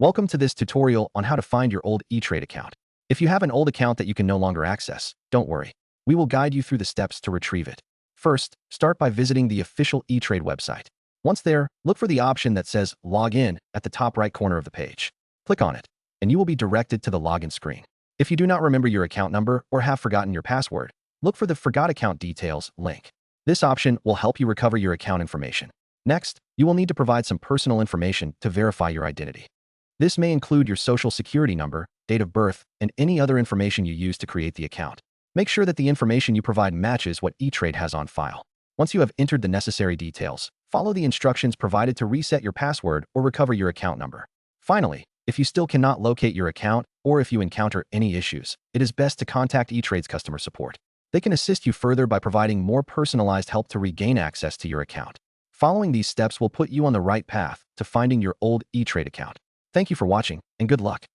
Welcome to this tutorial on how to find your old E-Trade account. If you have an old account that you can no longer access, don't worry. We will guide you through the steps to retrieve it. First, start by visiting the official E-Trade website. Once there, look for the option that says Log In at the top right corner of the page. Click on it, and you will be directed to the login screen. If you do not remember your account number or have forgotten your password, look for the Forgot Account Details link. This option will help you recover your account information. Next, you will need to provide some personal information to verify your identity. This may include your social security number, date of birth, and any other information you use to create the account. Make sure that the information you provide matches what E-Trade has on file. Once you have entered the necessary details, follow the instructions provided to reset your password or recover your account number. Finally, if you still cannot locate your account or if you encounter any issues, it is best to contact E-Trade's customer support. They can assist you further by providing more personalized help to regain access to your account. Following these steps will put you on the right path to finding your old E-Trade account. Thank you for watching, and good luck.